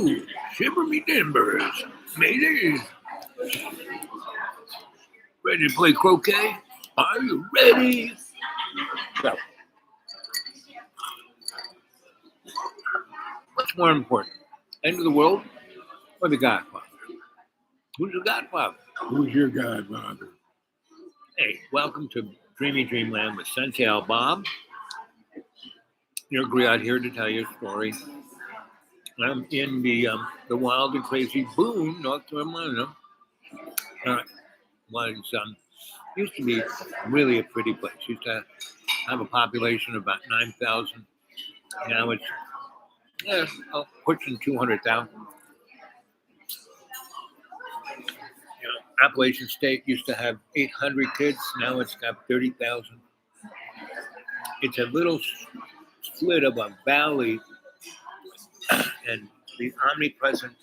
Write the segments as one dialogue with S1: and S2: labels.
S1: Ooh, shiver me timbers. Mayday. Ready to play croquet? Are you ready? So, what's more important? End of the world or the Godfather? Who's the Godfather?
S2: Who's your godfather?
S1: Hey, welcome to Dreamy Dreamland with Sensei Al Bob. You're Griot here to tell you a story. I'm in the wild and crazy Boone, North Carolina. Was used to be really a pretty place. Used to have a population of about 9,000. Now it's pushing 200,000. Appalachian State used to have 800 kids. Now it's got 30,000. It's a little split of a valley, and the omnipresent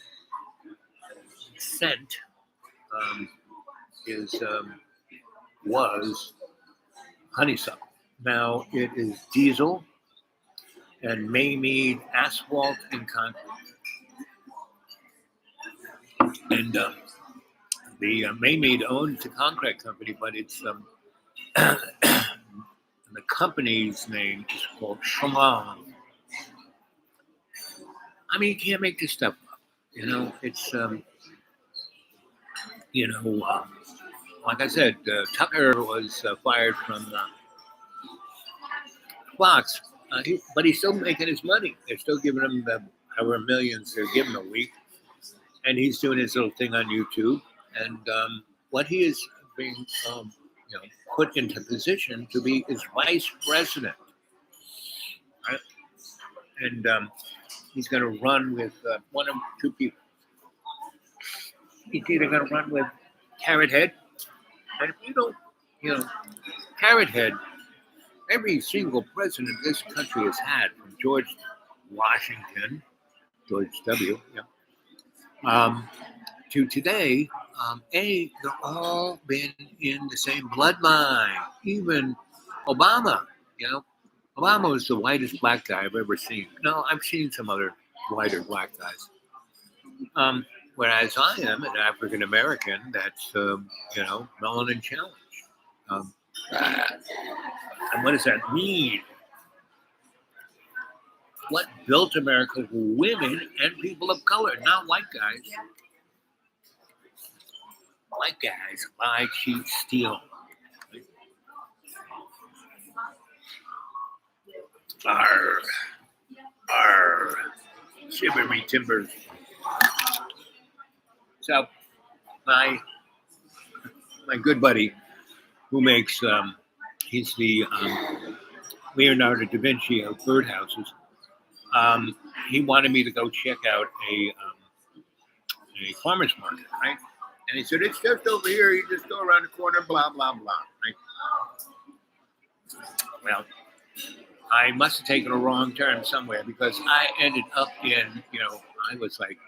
S1: scent was honeysuckle. Now it is diesel and Maymead asphalt and concrete. And the Maymead owns the concrete company, but it's the company's name is called Shalom. I mean, you can't make this stuff up. It's like I said, Tucker was fired from Fox, but he's still making his money. They're still giving him however millions they're giving a week, and he's doing his little thing on YouTube. And what he is being, put into position to be his vice president, right? And he's going to run with one of two people. He's either going to run with Carrot Head, and if you don't, Carrot Head, every single president this country has had, from George Washington, George W., to today, they've all been in the same bloodline. Even Obama, Obama was the whitest black guy I've ever seen. No, I've seen some other whiter black guys. Whereas I am an African American that's, melanin challenged. And what does that mean? What built America were women and people of color, not white guys. White guys lie, cheat, steal. Arr, arr, shiver me timbers. So, my good buddy, who makes, he's the Leonardo da Vinci of birdhouses. He wanted me to go check out a farmer's market, right? And he said, it's just over here. You just go around the corner, blah, blah, blah, right? Well, I must have taken a wrong turn somewhere, because I ended up in, I was like,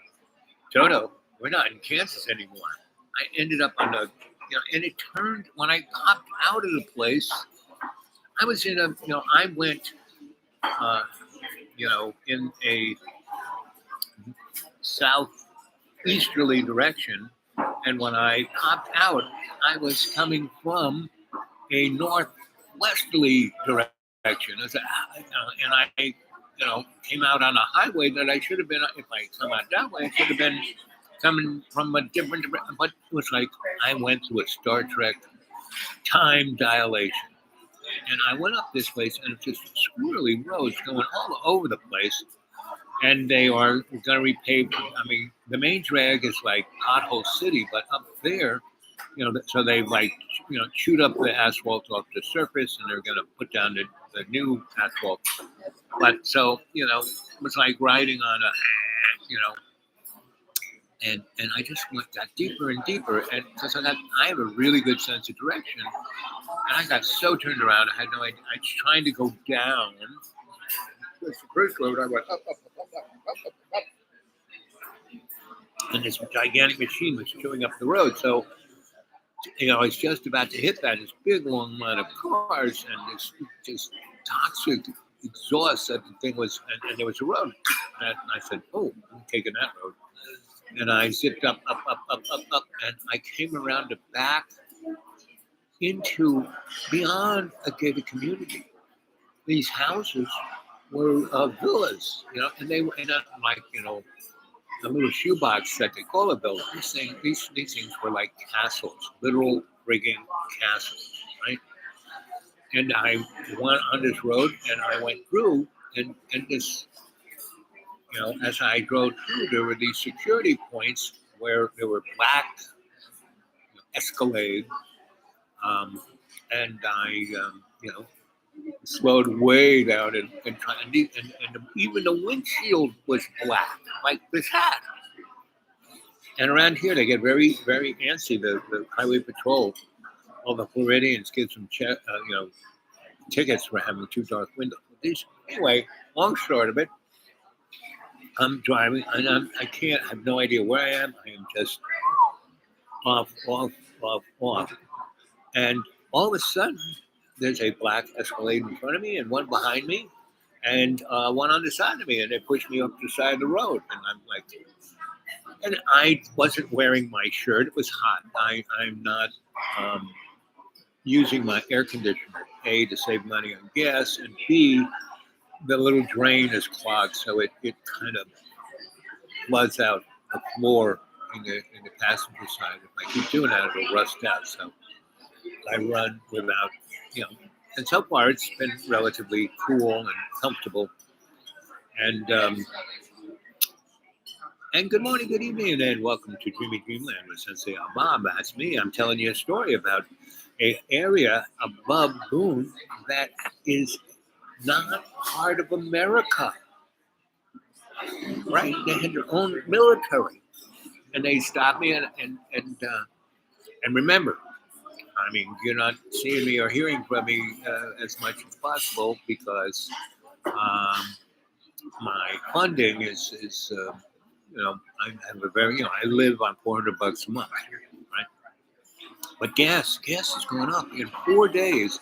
S1: Toto, we're not in Kansas anymore. I ended up on and it turned, when I popped out of the place, I was in I went, in a southeasterly direction. And when I popped out, I was coming from a northwesterly direction. And I came out on a highway that I should have been, if I come out that way, I should have been coming from a different direction. But it was like I went through a Star Trek time dilation. And I went up this place, and it's just squirrely roads going all over the place. And they are going to repave. I mean, the main drag is like Pothole City, but up there, so they've chewed up the asphalt off the surface, and they're going to put down the new asphalt. But so, it was like riding on a, and I just got deeper and deeper, and because I have a really good sense of direction, and I got so turned around, I had no idea. I was trying to go down. It's the first road, I went up. And this gigantic machine was chewing up the road. So, I was just about to hit this big long line of cars, and this just toxic exhaust that the thing was, and there was a road. And I said, "Oh, I'm taking that road." And I zipped up, and I came around the back into beyond a gated community. These houses were villas, and they were not like a little shoebox that they call a villa. These things were like castles, literal frigging castles, right? And I went on this road, and I went through, and this, as I drove through, there were these security points where there were black Escalade, um, and I, slowed way down and even the windshield was black, like this hat. And around here, they get very, very antsy. The highway patrol, all the Floridians give them tickets for having too dark windows. Anyway, long short of it, I'm driving, and I have no idea where I am. I am just off, off, off. And all of a sudden, there's a black Escalade in front of me and one behind me and one on the side of me. And they pushed me up the side of the road. And I'm like, and I wasn't wearing my shirt. It was hot. I'm not using my air conditioner, A, to save money on gas, and B, the little drain is clogged. So it kind of floods out the floor in the passenger side. If I keep doing that, it'll rust out. So I run without, and so far it's been relatively cool and comfortable. And good morning, good evening, and welcome to Dreamy Dreamland with Sensei Bob. That's me. I'm telling you a story about an area above Boone that is not part of America, right? They had their own military, and they stopped me and remember, I mean, you're not seeing me or hearing from me as much as possible because my funding is I have a very, I live on $400 a month, right? But gas is going up. In 4 days,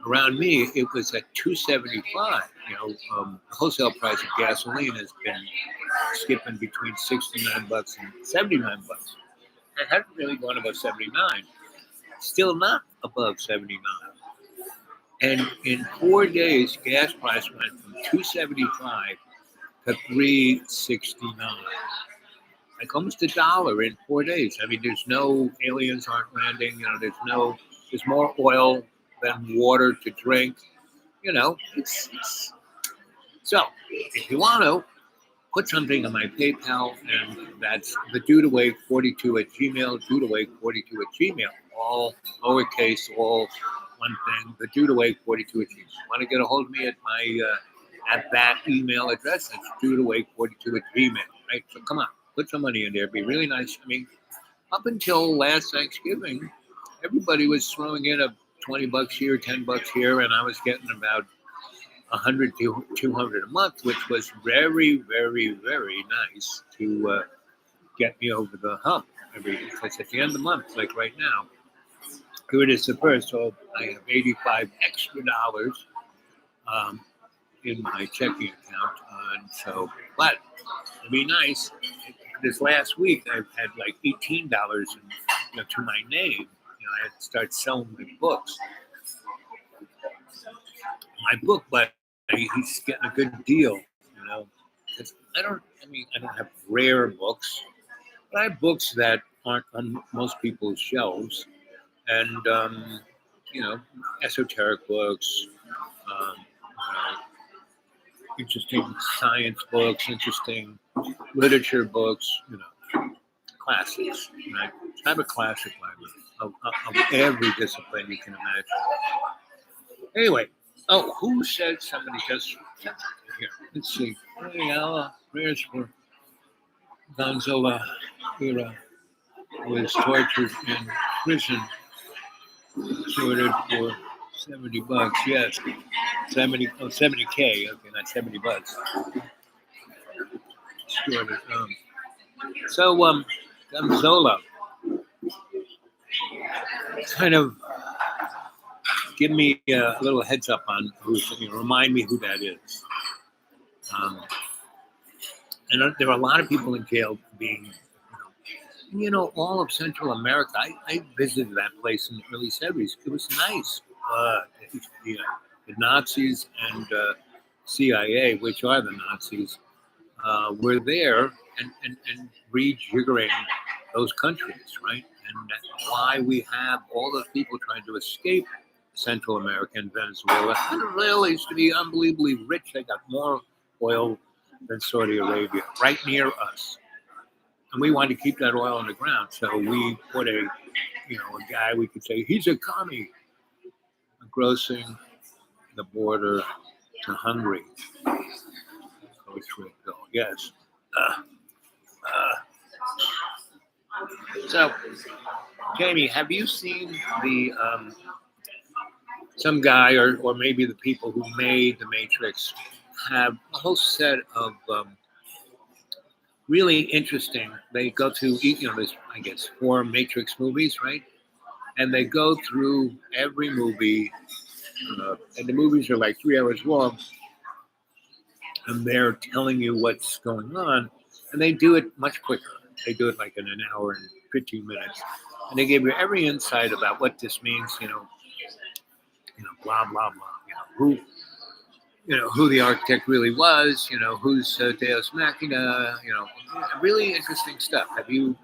S1: around me, it was at $2.75. The wholesale price of gasoline has been skipping between $69 and $79. It hasn't really gone above 79. Still not above 79. And in 4 days, gas price went from $2.75 to $3.69. Like almost $1 in 4 days. I mean, there's no aliens aren't landing. There's more oil than water to drink. It's so if you want to put something on my PayPal, and that's the dudawake42@gmail, dudawake42@gmail, all lowercase, all one thing, the dudawake42@gmail. Want to get a hold of me at that email address? That's dudawake42@gmail, right? So come on, put some money in there. It'd be really nice. I mean, up until last Thanksgiving, everybody was throwing in a $20 here, $10 here, and I was getting about 100 to 200 a month, which was very, very, very nice to get me over the hump. Because at the end of the month, like right now, here it is the first, so I have 85 extra dollars in my checking account. But it'd be nice. This last week, I've had like $18 to my name. I had to start selling my books. My book, but he's getting a good deal, 'cause I don't have rare books, but I have books that aren't on most people's shelves, and esoteric books, um, interesting science books, interesting literature books, classics. Right? I have a classic library of every discipline you can imagine. Anyway. Oh, who said somebody just here? Let's see. Prayers for Gonzola Ira, who was tortured in prison, sorted for $70. Yes, 70K. Okay, not $70. Sorted. Gonzola kind of give me a little heads up on remind me who that is. Um, and there are a lot of people in jail being, all of Central America. I visited that place in the early 70s. It was nice. The, the Nazis and CIA, which are the Nazis, were there and rejiggering those countries, right? And that's why we have all those people trying to escape Central America and Venezuela. Venezuela used to be unbelievably rich. They got more oil than Saudi Arabia, right near us. And we wanted to keep that oil on the ground. So we put a guy we could say, he's a commie, grossing the border to Hungary. Yes. So, Jamie, have you seen the some guy or maybe the people who made the Matrix have a whole set of really interesting. They go to there's I guess 4 Matrix movies, right? And they go through every movie, and the movies are like 3 hours long, and they're telling you what's going on, and they do it much quicker. They do it like in an hour and 15 minutes, and they give you every insight about what this means. Blah blah blah. Who the architect really was. Who's Deus Machina. Really interesting stuff. Have you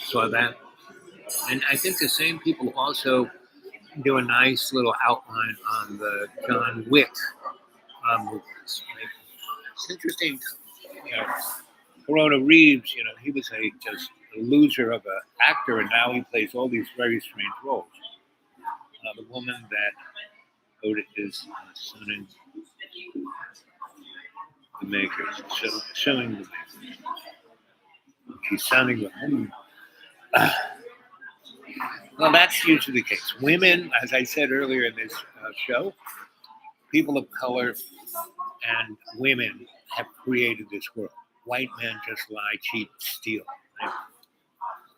S1: saw that? And I think the same people also do a nice little outline on the John Wick movies. Right? It's interesting. Corona Reeves. He was just a loser of an actor, and now he plays all these very strange roles. The woman that Oda is suing the Makers, suing the Makers. She's sounding the well, that's usually the case. Women, as I said earlier in this show, people of color and women have created this world. White men just lie, cheat, steal, right?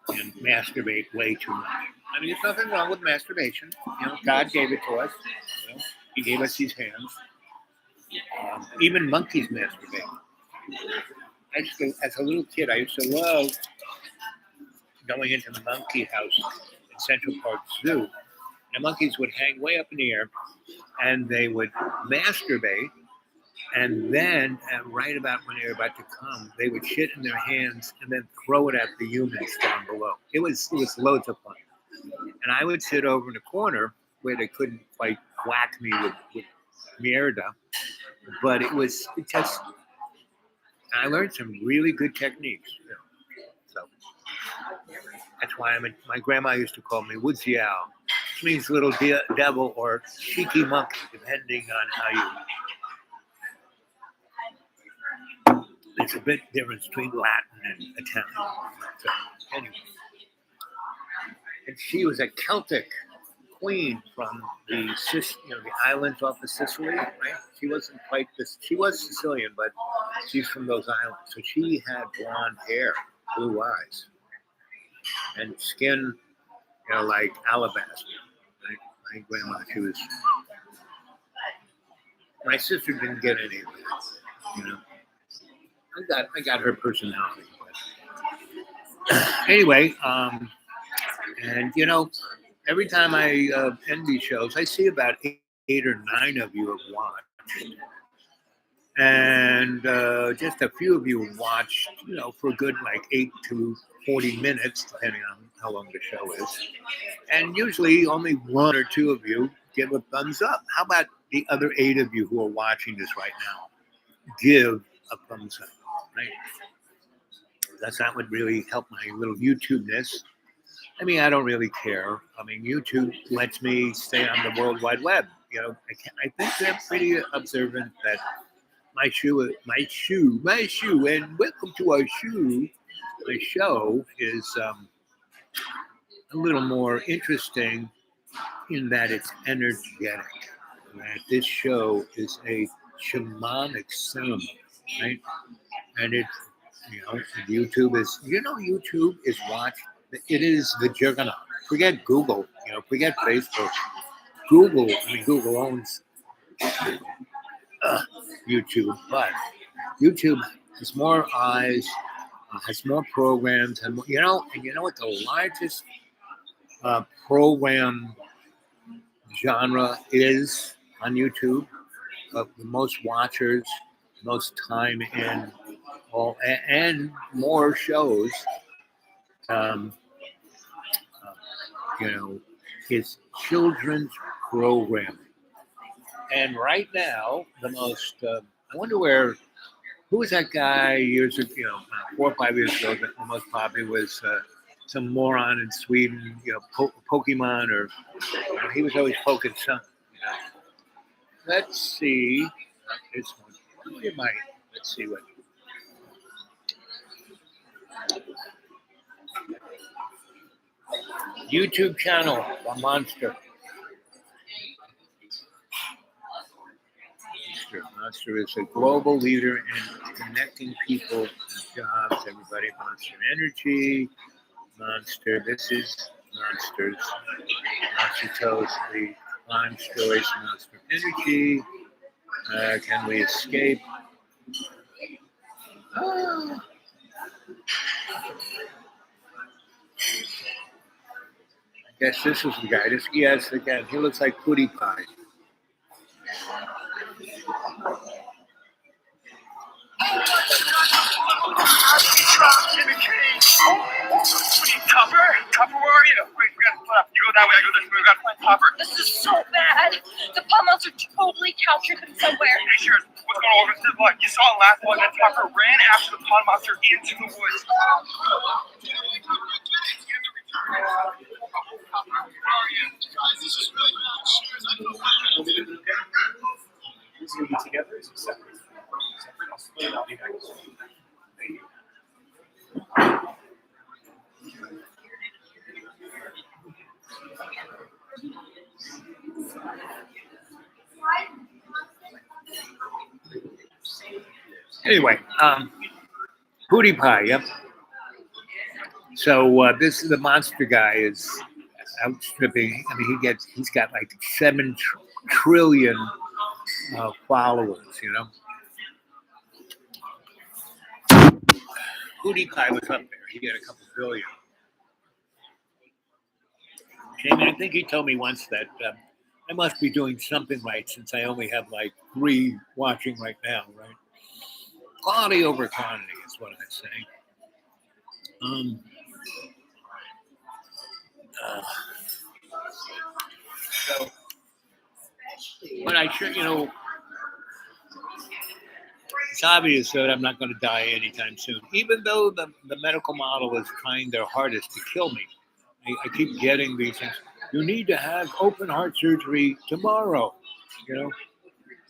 S1: And masturbate way too much. I mean, there's nothing wrong with masturbation. God gave it to us. He gave us these hands. Even monkeys masturbate. As a little kid, I used to love going into the monkey house in Central Park Zoo. The monkeys would hang way up in the air, and they would masturbate. And then, right about when they were about to come, they would shit in their hands and then throw it at the humans down below. It was loads of fun. And I would sit over in the corner where they couldn't quite whack me with mierda, but it just. I learned some really good techniques. So that's why my grandma used to call me Woodsy Owl, which means little devil or cheeky monkey, depending on how you. It's a bit difference between Latin and Italian. So anyway, and she was a Celtic queen from the islands off of Sicily, right? She wasn't quite this. She was Sicilian, but she's from those islands. So she had blonde hair, blue eyes, and skin, like alabaster. Right? My grandma, she was. My sister didn't get any of that. I got her personality. But anyway, and every time I end these shows, I see about 8 or 9 of you have watched. And just a few of you watched, for a good 8 to 40 minutes, depending on how long the show is. And usually only 1 or 2 of you give a thumbs up. How about the other 8 of you who are watching this right now? Give a thumbs up, right? That would really help my little YouTube-ness. I mean, I don't really care. I mean, YouTube lets me stay on the World Wide Web. I think they're pretty observant that my shoe, and welcome to our shoe. My show is a little more interesting in that it's energetic. That this show is a shamanic ceremony, right? And YouTube is, YouTube is watched It is the juggernaut. Forget Google, forget Facebook. Google owns YouTube, but YouTube has more eyes, has more programs, and you know what the largest program genre is on YouTube? The most watchers, most time in, and more shows. Um, uh, is children's programming. And right now, the most, I wonder who was that guy years ago, 4 or 5 years ago, that the most popular was some moron in Sweden, Pokemon, or he was always poking something. Let's see, not this one. Well, it might. Let's see what. YouTube channel, a monster. Monster is a global leader in connecting people and jobs. Everybody, Monster Energy, Monster. This is Monsters. Monster tells the crime stories. Monster Energy. Can we escape? Ah. I guess this is the guy. Yes, again, he looks like Pootie Pie.
S3: Topper? Topper, where are you? Wait, we gotta split up. You go that way, I go this way. We gotta find Topper.
S4: This is so bad. The pond monster totally captured him somewhere.
S3: Hey, sure. What's going on over there? Look, you saw last one that Topper ran after the pond monster into the woods.
S5: Is it going to be together? Is it separate? Separate. I'll split it. I'll be back. Thank you.
S1: Anyway, Pootie Pie. Yep. So this is the monster guy is outstripping. I mean, he's got like 7 trillion followers. Pootie Pie was up there. He had a couple billion. Jamie, I think he told me once that I must be doing something right since I only have like 3 watching right now, right? Quality over quantity is what I say. So, but I sure, it's obvious that I'm not going to die anytime soon, even though the medical model is trying their hardest to kill me. I keep getting these things. You need to have open heart surgery tomorrow.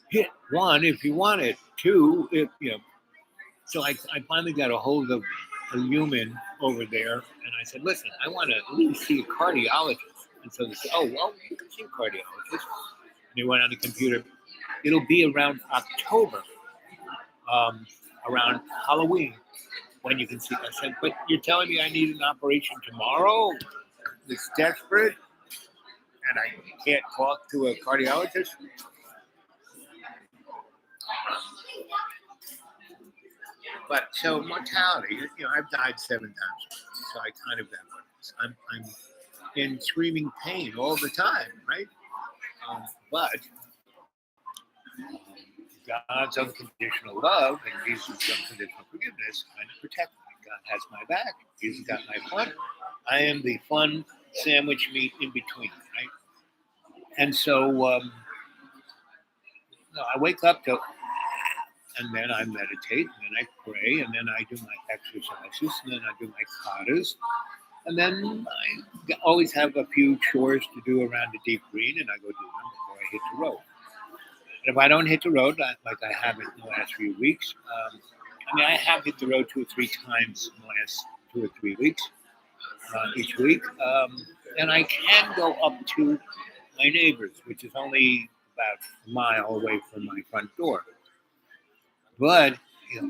S1: Hit 1 if you want it. 2 if So I finally got a hold of a human over there, and I said, "Listen, I want to at least see a cardiologist." And so they said, "Oh, well, you can see a cardiologist." And he went on the computer. It'll be around October, around Halloween, when you can see. I said, "But you're telling me I need an operation tomorrow? It's desperate, and I can't talk to a cardiologist." But so mortality, I've died 7 times, so I kind of got what it is. I'm in screaming pain all the time, right? But God's unconditional love and Jesus' unconditional forgiveness kind of protect me. God has my back. Jesus got my front. I am the fun sandwich meat in between, right? And so I wake up to, and then I meditate, and then I pray, and then I do my exercises, and then I do my katas, and then I always have a few chores to do around the deep green, and I go do them before I hit the road. And if I don't hit the road, like I haven't in the last few weeks, I have hit the road 2 or 3 times in the last 2 or 3 weeks, each week, and I can go up to my neighbors, which is only about a mile away from my front door. But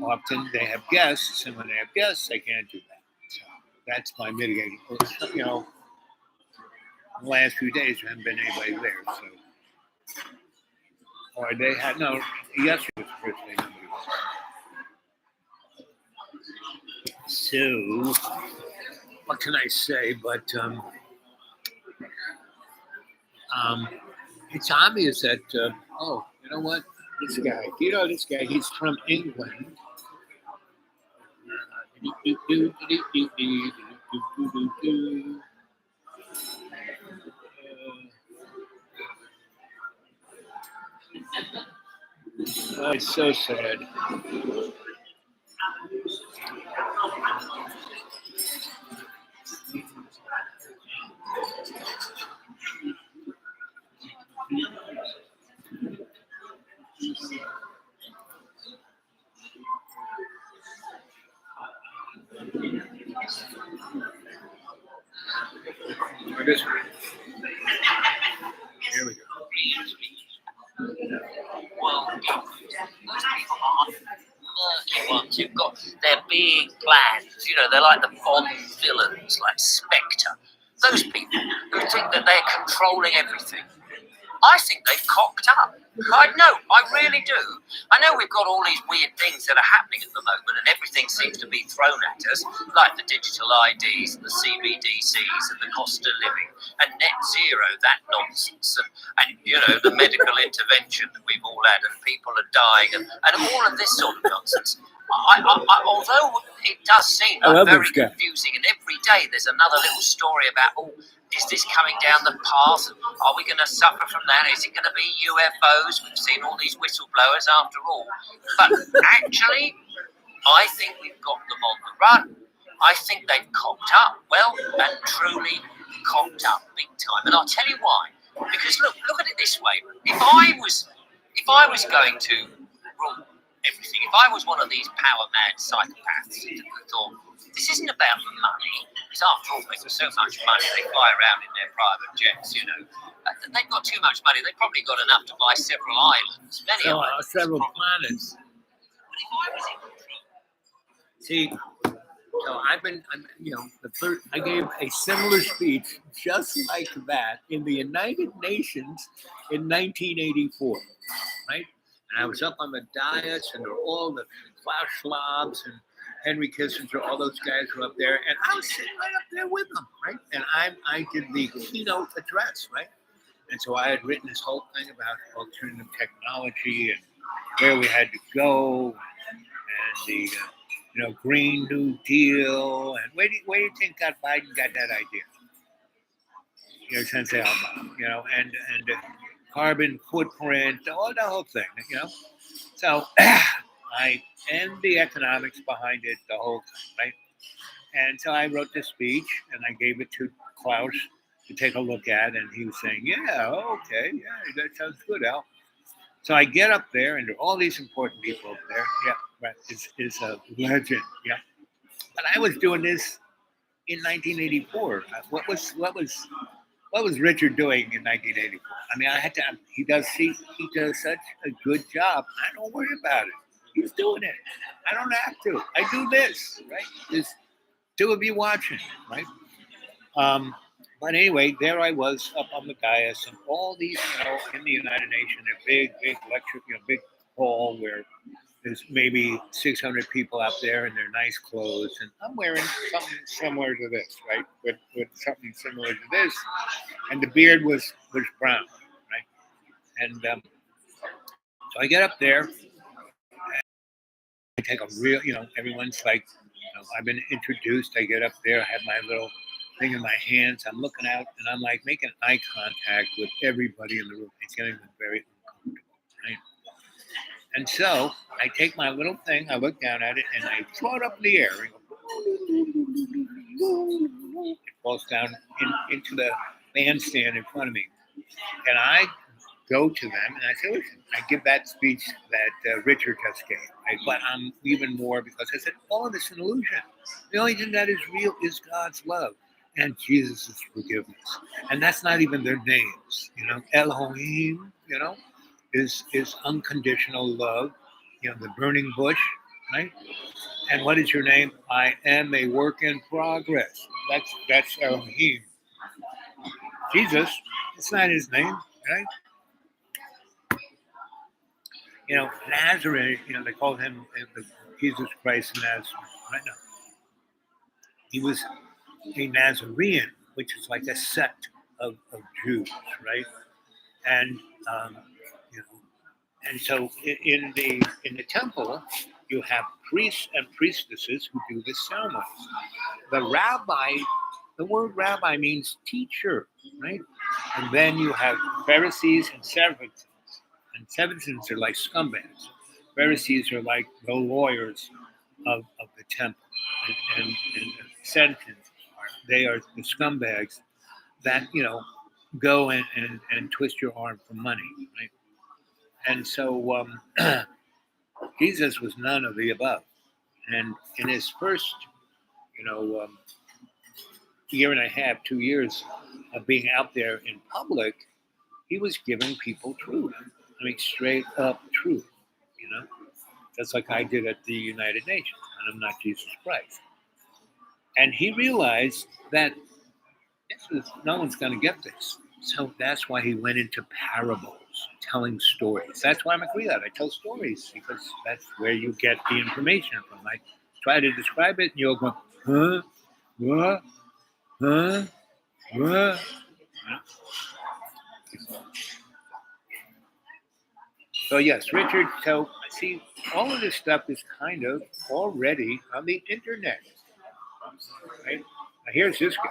S1: often they have guests, and when they have guests, I can't do that. So that's my mitigating. You know, the last few days there haven't been anybody there, so or they had no. Yesterday was the first day nobody was. So what can I say? But it's obvious that oh, you know what? This guy, this guy, he's from England. Oh, it's so sad. This way. Here we go.
S6: Well, those people are murky ones who've got their big plans. You know, they're like the Bond villains, like Spectre. Those people who think that they're controlling everything. I think they've cocked up. I know, I really do. I know we've got all these weird things that are happening at the moment, and everything seems to be thrown at us, like the digital IDs and the CBDCs and the cost of living and net zero, that nonsense, and you know, the medical intervention that we've all had, and people are dying, and all of this sort of nonsense. Although it does seem like very confusing, and every day there's another little story about, oh, is this coming down the path? Are we going to suffer from that? Is it going to be UFOs? We've seen all these whistleblowers after all. But actually, I think we've got them on the run. I think they've cocked up, well, and truly cocked up big time. And I'll tell you why. Because look at it this way. If I was going to rule everything, if I was one of these power-mad psychopaths who thought, this isn't about money, because after all, they've got so much money, they fly around in their private jets, you know. They've got too much money, they've probably got enough to buy several islands, many islands.
S1: Several planets.
S6: But if I was in control,
S1: See, so I gave a similar speech just like that in the United Nations in 1984, right? And I was up on the dais, and there were all the Klaus Schwabs and Henry Kissinger, all those guys were up there, and I was sitting right up there with them, right? And I did the keynote address, right? And so I had written this whole thing about alternative technology and where we had to go, and the Green New Deal, and where do you think Biden got that idea? You know, Sensei Alma, you know, and carbon footprint, all the whole thing, you know. So and the economics behind it, the whole thing, right? And so I wrote this speech, and I gave it to Klaus to take a look at, and he was saying, yeah, okay, yeah, that sounds good, Al. So I get up there, and there are all these important people up there. Yeah, right, it's a legend, yeah. But I was doing this in 1984. What was Richard doing in 1984? I mean, I had to. He does such a good job. I don't worry about it. He's doing it. I don't have to. I do this, right? There's two of you watching, right? But anyway, there I was up on the dais, and all these, you know, in the United Nations, a big lecture, you know, big hall where there's maybe 600 people out there in their nice clothes, and I'm wearing something similar to this, right? With something similar to this, and the beard was brown, right? And so I get up there. I take a real, you know, everyone's like, you know, I've been introduced. I get up there, I have my little thing in my hands. I'm looking out, and I'm like making eye contact with everybody in the room. It's getting very uncomfortable, right? And so I take my little thing, I look down at it, and I throw it up in the air. It falls down into the bandstand in front of me. And I go to them and I say, listen, I give that speech that Richard just gave. But I'm even more, because I said, all of this is an illusion. The only thing that is real is God's love and Jesus' forgiveness. And that's not even their names. You know, Elohim, you know, is unconditional love. You know, the burning bush, right? And what is your name? I am a work in progress. That's Elohim. Jesus, it's not his name, right? Nazareth, they called him Jesus Christ of Nazareth. Right now, he was a Nazarene, which is like a sect of Jews, right? And um, you know, and so in the temple, you have priests and priestesses who do this ceremony. The rabbi, the word rabbi means teacher, right? And then you have Pharisees and Sadducees. And Sadducees are like scumbags. Pharisees are like the lawyers of the temple. And Sadducees they are the scumbags that, go and twist your arm for money, right? And so Jesus was none of the above. And in his first, year and a half, 2 years of being out there in public, he was giving people truth. I mean, straight up truth, just like I did at the United Nations. And I'm not Jesus Christ. And he realized that no one's going to get this. So that's why he went into parables, telling stories. That's why I'm a Creole. I tell stories because that's where you get the information from. I try to describe it, and you'll go, huh, what, huh, what. So yes, Richard. So see, all of this stuff is kind of already on the internet, right? Now here's this guy.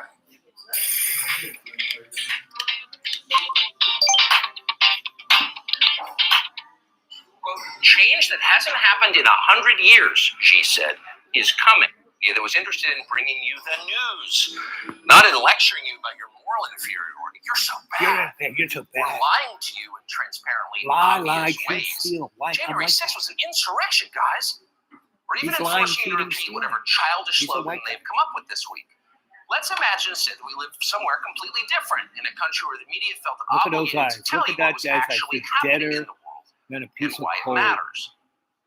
S6: Change that hasn't happened in 100 years, she said, is coming. That was interested in bringing you the news, not in lecturing you about your moral inferiority. You're so bad.
S1: You're so
S6: We're
S1: bad.
S6: lying to you in transparently
S1: Lie,
S6: obvious
S1: cheat,
S6: ways.
S1: steal. Lie.
S6: January 6th was an insurrection, guys. We're even
S1: He's lying,
S6: enforcing you to
S1: cheating,
S6: repeat
S1: stealing.
S6: whatever childish
S1: He's a
S6: slogan
S1: white
S6: they've come up with this week. Let's imagine instead that we live somewhere completely different, in a country where the media felt
S1: Look at those
S6: obligated to
S1: eyes.
S6: tell
S1: Look
S6: you
S1: at
S6: what was
S1: that guy's eyes.
S6: actually
S1: It's
S6: happening
S1: deader
S6: in the world
S1: than a
S6: and
S1: piece of
S6: why it
S1: coal.
S6: matters.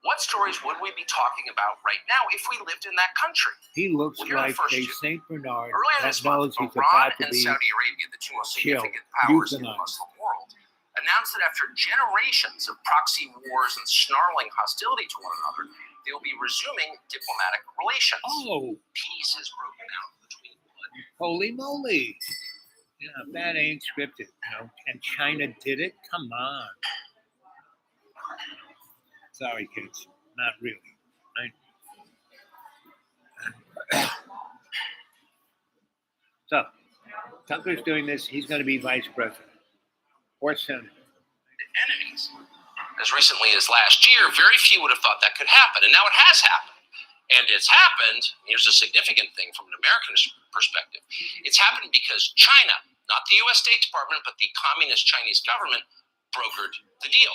S6: What stories would we be talking about right now if we lived in that country?
S1: He looks
S6: Well, you're the
S1: like
S6: first
S1: a
S6: to.
S1: Saint Bernard
S6: Earlier
S1: that
S6: this month,
S1: knows he's
S6: Iran
S1: about to
S6: and
S1: be
S6: Saudi Arabia, the two most
S1: killed,
S6: significant powers in the
S1: euthanized.
S6: Muslim world, announced that after generations of proxy wars and snarling hostility to one another, they will be resuming diplomatic relations.
S1: Oh,
S6: Peace has broken out between them.
S1: holy moly. Yeah, that ain't scripted, And China did it? Come on. Sorry, kids. Not really. Right? So, Tucker's doing this. He's going to be vice president or senator.
S6: Enemies. As recently as last year, very few would have thought that could happen, and now it has happened. And it's happened, here's a significant thing from an American perspective. It's happened because China, not the US State Department, but the communist Chinese government, brokered the deal.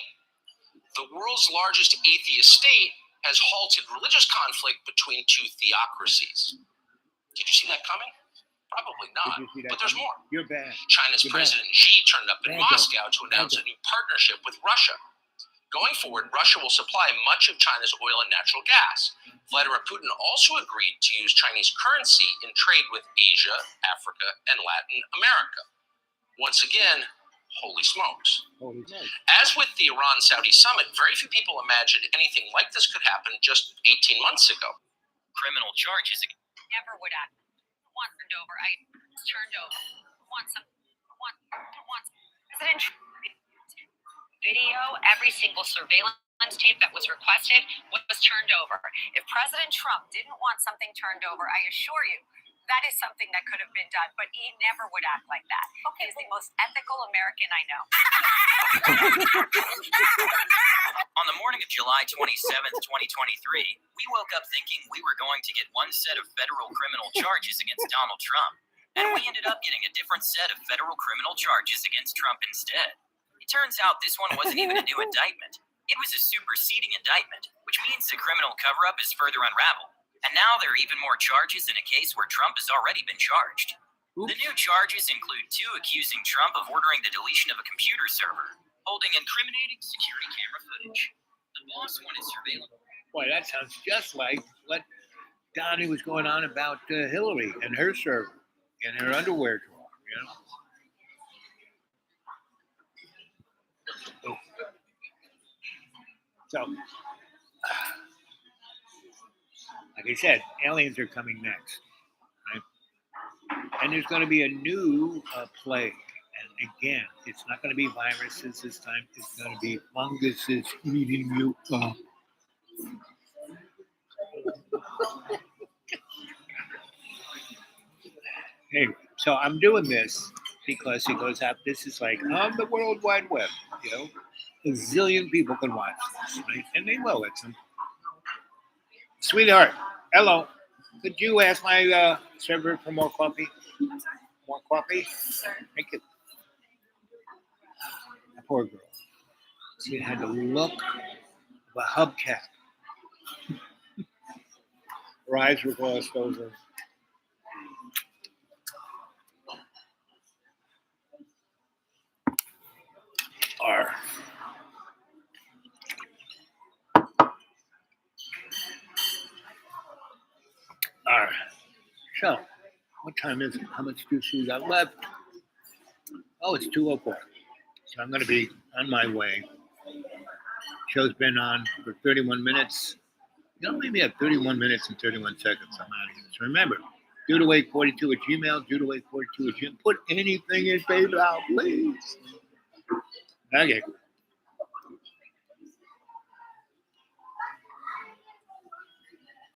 S6: The world's largest atheist state has halted religious conflict between two theocracies. Did you see that coming? Probably not,
S1: Did you see that
S6: but there's
S1: coming?
S6: more.
S1: You're bad.
S6: China's
S1: You're
S6: President Xi turned up in
S1: Bad girl.
S6: Moscow to announce a new partnership with Russia. Going forward, Russia will supply much of China's oil and natural gas. Vladimir Putin also agreed to use Chinese currency in trade with Asia, Africa, and Latin America. Once again, holy smokes.
S1: Holy moly.
S6: As with the Iran-Saudi summit, very few people imagined anything like this could happen just 18 months ago. Criminal charges.
S4: Never would act. Want turned over. I turned over. Want some. Want. President Trump video, every single surveillance tape that was requested was turned over. If President Trump didn't want something turned over, I assure you, that is something that could have been done, but he never would act like that. Okay, he's the most ethical American I know.
S7: On the morning of July 27th, 2023, we woke up thinking we were going to get one set of federal criminal charges against Donald Trump, and we ended up getting a different set of federal criminal charges against Trump instead. It turns out this one wasn't even a new indictment. It was a superseding indictment, which means the criminal cover-up is further unraveled. And now there are even more charges in a case where Trump has already been charged.
S1: Oops.
S7: The new charges include 2 accusing Trump of ordering the deletion of a computer server, holding incriminating security camera footage. The boss wanted surveillance.
S1: Boy, that sounds just like what Donnie was going on about Hillary and her server and her underwear drawer, So, like I said, aliens are coming next, right? And there's going to be a new plague. And again, it's not going to be viruses this time. It's going to be funguses eating you up. Anyway, so I'm doing this because it goes out. This is like on the World Wide Web, A zillion people can watch this, right? And they will. It's sweetheart. Hello. Could you ask my server for more coffee? More coffee? Thank you. That poor girl. She had the look of a hubcap. Her eyes were glossed over. All right. So, what time is it? How much juice we got left? Oh, it's 2:04. So I'm going to be on my way. Show's been on for 31 minutes. Maybe at 31 minutes and 31 seconds. I'm out of here. So remember, Judawake42 at Gmail, Judawake42 at Gmail. Put anything in PayPal, please. Okay.